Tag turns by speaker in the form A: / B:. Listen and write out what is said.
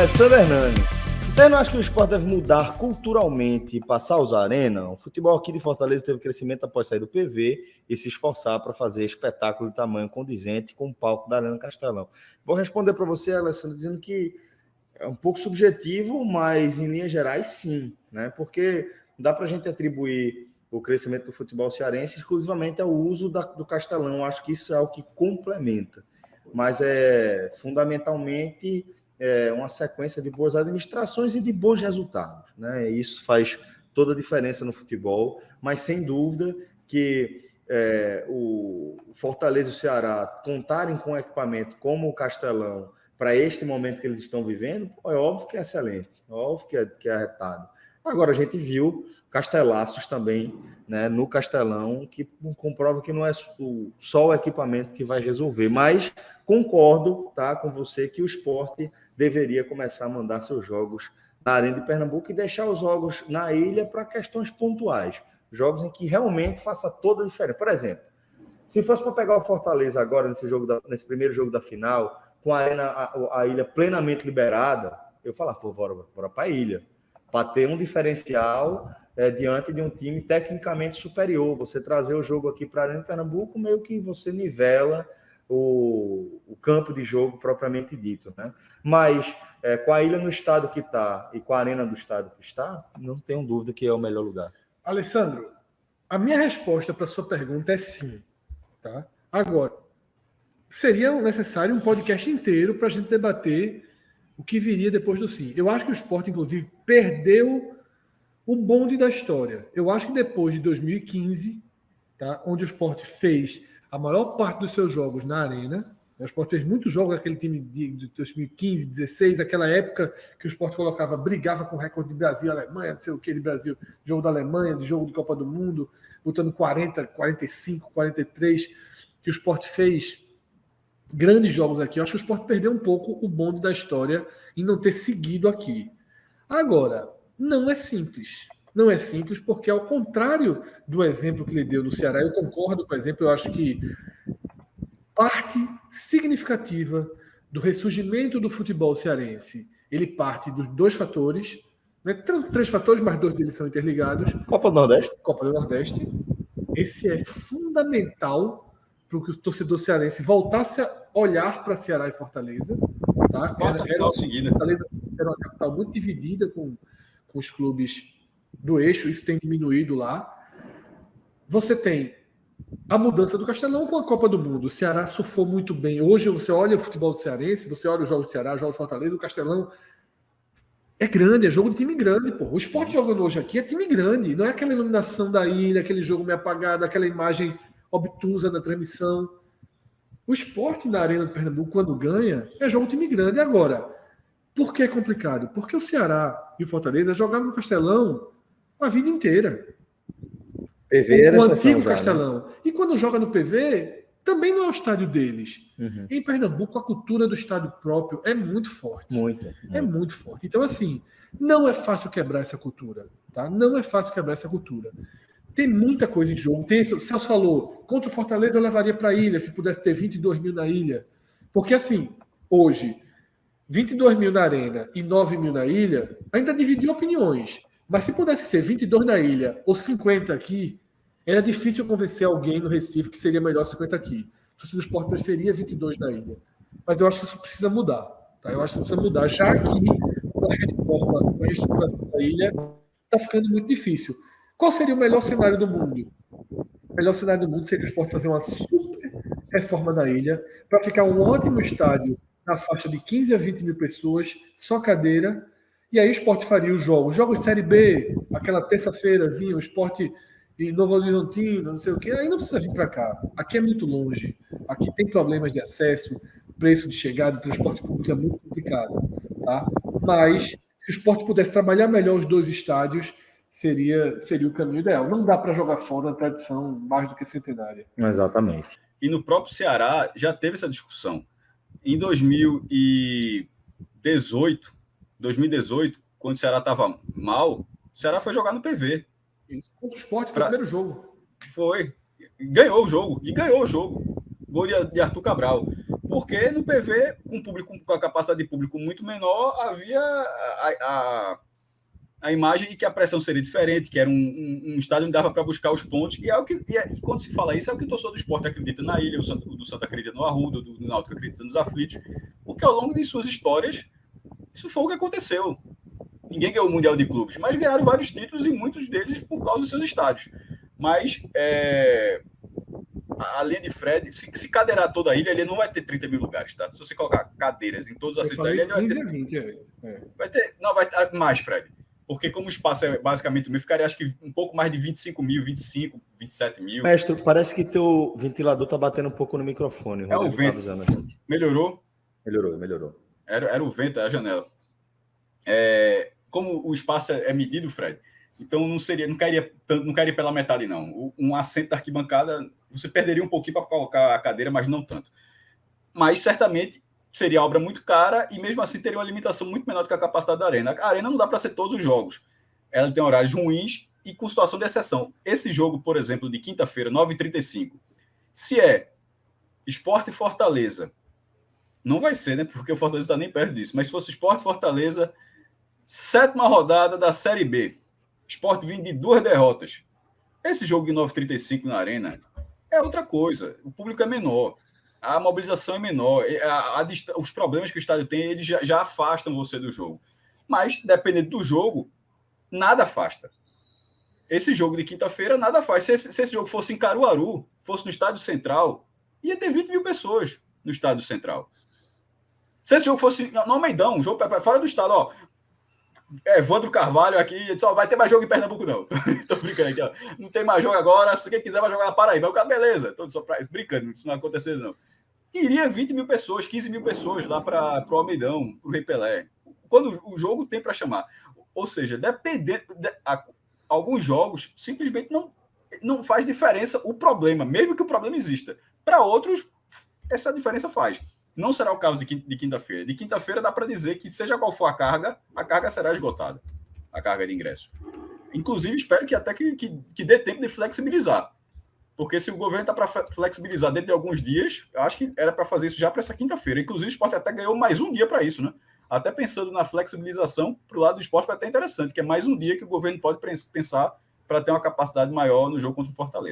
A: Alessandro Hernani, você não acha que o esporte deve mudar culturalmente e passar a usar a arena? O futebol aqui de Fortaleza teve crescimento após sair do PV e se esforçar para fazer espetáculo de tamanho condizente com o palco da Arena Castelão. Vou responder para você, Alessandro, dizendo que é um pouco subjetivo, mas em linhas gerais sim, né? Porque dá para a gente atribuir o crescimento do futebol cearense exclusivamente ao uso do Castelão. Acho que isso é o que complementa, mas é fundamentalmente uma sequência de boas administrações e de bons resultados, né? Isso faz toda a diferença no futebol, mas sem dúvida que o Fortaleza e o Ceará contarem com equipamento como o Castelão para este momento que eles estão vivendo, é óbvio que é excelente, é óbvio que é arretado. Agora, a gente viu Castelaços também, né, no Castelão, que comprova que não é só o equipamento que vai resolver, mas concordo, tá, com você que o esporte deveria começar a mandar seus jogos na Arena de Pernambuco e deixar os jogos na ilha para questões pontuais, jogos em que realmente faça toda a diferença. Por exemplo, se fosse para pegar o Fortaleza agora nesse primeiro jogo da final, com a ilha plenamente liberada, eu falar, pô, bora para a ilha, para ter um diferencial diante de um time tecnicamente superior. Você trazer o jogo aqui para a Arena de Pernambuco, meio que você nivela o campo de jogo propriamente dito, né? Mas com a ilha no estado que está e com a arena do estado que está, não tenho dúvida que é o melhor lugar.
B: Alessandro, a minha resposta para a sua pergunta é sim. Tá? Agora, seria necessário um podcast inteiro para a gente debater o que viria depois do sim. Eu acho que o Sport, inclusive, perdeu o bonde da história. Eu acho que depois de 2015, tá, onde o Sport fez a maior parte dos seus jogos na Arena, o Sport fez muitos jogos naquele time de 2015, 16, aquela época que o Sport brigava com o recorde de Brasil, Alemanha, não sei o que de Brasil, jogo da Alemanha, de jogo de Copa do Mundo, botando 40, 45, 43, que o Sport fez grandes jogos aqui. Eu acho que o Sport perdeu um pouco o bonde da história em não ter seguido aqui. Agora, não é simples. Não é simples porque, ao contrário do exemplo que ele deu no Ceará, eu concordo com o exemplo, eu acho que parte significativa do ressurgimento do futebol cearense, ele parte dos dois fatores, né? Três fatores, mas dois deles são interligados.
A: Copa do Nordeste.
B: Copa do Nordeste. Esse é fundamental para que o torcedor cearense voltasse a olhar para Ceará e Fortaleza. Tá? Fortaleza era uma capital muito dividida com os clubes do eixo, isso tem diminuído lá. Você tem a mudança do Castelão com a Copa do Mundo. O Ceará surfou muito bem. Hoje você olha o futebol do cearense, você olha os jogos do Ceará, os jogos do Fortaleza, o Castelão é grande, é jogo de time grande. Pô. O Sport jogando hoje aqui é time grande. Não é aquela iluminação da ilha, aquele jogo meio apagado, aquela imagem obtusa na transmissão. O Sport na Arena do Pernambuco, quando ganha, é jogo de time grande. Agora, por que é complicado? Porque o Ceará e o Fortaleza jogaram no Castelão a vida inteira.
A: PV
B: o antigo Castelão. Né? E quando joga no PV, também não é o estádio deles. Uhum. Em Pernambuco, a cultura do estádio próprio é muito forte.
A: Muito.
B: É muito forte. Então, assim, não é fácil quebrar essa cultura. Tá? Não é fácil quebrar essa cultura. Tem muita coisa em jogo. O Celso falou, contra o Fortaleza eu levaria para a ilha, se pudesse ter 22 mil na ilha. Porque, assim, hoje, 22 mil na Arena e 9 mil na ilha, ainda dividiu opiniões. Mas se pudesse ser 22 na ilha ou 50 aqui, era difícil convencer alguém no Recife que seria melhor 50 aqui. O torcedor do Sport preferia 22 na ilha. Mas eu acho que isso precisa mudar. Tá? Eu acho que isso precisa mudar. Já que a reforma, a reestruturação da ilha está ficando muito difícil. Qual seria o melhor cenário do mundo? O melhor cenário do mundo seria o Sport fazer uma super reforma na ilha para ficar um ótimo estádio na faixa de 15 a 20 mil pessoas, só cadeira. E aí o Sport faria os jogos de Série B, aquela terça-feirazinha, o Sport em Novo Horizontino, não sei o quê, aí não precisa vir para cá. Aqui é muito longe, aqui tem problemas de acesso, preço de chegada, transporte público é muito complicado. Tá? Mas, se o Sport pudesse trabalhar melhor os dois estádios, seria o caminho ideal. Não dá para jogar fora a tradição mais do que centenária.
A: Exatamente.
C: E no próprio Ceará já teve essa discussão. Em 2018, quando o Ceará estava mal, o Ceará foi jogar no PV.
B: Isso. Contra o Sport foi o primeiro jogo.
C: Foi. Ganhou o jogo. Gol de Arthur Cabral. Porque no PV, com a capacidade de público muito menor, havia a imagem de que a pressão seria diferente, que era um estádio onde dava para buscar os pontos, e quando se fala isso, é o que o torcedor do Sport acredita na Ilha, o do Santa acredita no Arruda, do Náutico acredita nos Aflitos, porque ao longo de suas histórias, isso foi o que aconteceu. Ninguém ganhou o Mundial de Clubes, mas ganharam vários títulos, e muitos deles por causa dos seus estádios. Mas a linha de Fred, se cadeirar toda a ilha, ele não vai ter 30 mil lugares, tá? Se você colocar cadeiras em todos os assentos da ilha, ele vai ter...
B: 20,
C: vai ter mais, Fred. Porque como o espaço é basicamente o mesmo, ficaria acho que um pouco mais de 25 mil, 25, 27 mil.
A: Mestre, parece que teu ventilador tá batendo um pouco no microfone.
C: É o vento. Melhorou?
A: Melhorou.
C: Era o vento, é a janela. Como o espaço é medido, Fred, então não cairia pela metade, não. Um assento da arquibancada, você perderia um pouquinho para colocar a cadeira, mas não tanto. Mas certamente seria obra muito cara e mesmo assim teria uma limitação muito menor do que a capacidade da arena. A arena não dá para ser todos os jogos. Ela tem horários ruins e com situação de exceção. Esse jogo, por exemplo, de quinta-feira, 9h35, se é Sport e Fortaleza, não vai ser, né? Porque o Fortaleza está nem perto disso. Mas se fosse Sport e Fortaleza, 7ª rodada da Série B. Sport vindo de 2 derrotas. Esse jogo de 9h35 na arena é outra coisa. O público é menor. A mobilização é menor. Os problemas que o estádio tem, eles já afastam você do jogo. Mas, dependendo do jogo, nada afasta. Esse jogo de quinta-feira, nada faz. Se esse jogo fosse em Caruaru, fosse no Estádio Central, ia ter 20 mil pessoas no Estádio Central. Se esse jogo fosse no Almeidão, um jogo fora do estado, ó. Evandro Carvalho aqui, só vai ter mais jogo em Pernambuco, não. Tô brincando aqui, ó. Não tem mais jogo agora, se quem quiser vai jogar na Paraíba. O cara, beleza, tô só brincando, isso não vai acontecer, não. Iria 20 mil pessoas, 15 mil pessoas lá para o Almeidão, para o Rei Pelé. Quando o jogo tem para chamar. Ou seja, dependendo. Alguns jogos simplesmente não faz diferença o problema, mesmo que o problema exista. Para outros, essa diferença faz. Não será o caso de quinta-feira. De quinta-feira dá para dizer que, seja qual for a carga será esgotada. A carga de ingresso. Inclusive, espero que até que dê tempo de flexibilizar. Porque se o governo está para flexibilizar dentro de alguns dias, eu acho que era para fazer isso já para essa quinta-feira. Inclusive, o Sport até ganhou mais um dia para isso, né? Até pensando na flexibilização, para o lado do Sport foi até interessante, que é mais um dia que o governo pode pensar para ter uma capacidade maior no jogo contra o Fortaleza.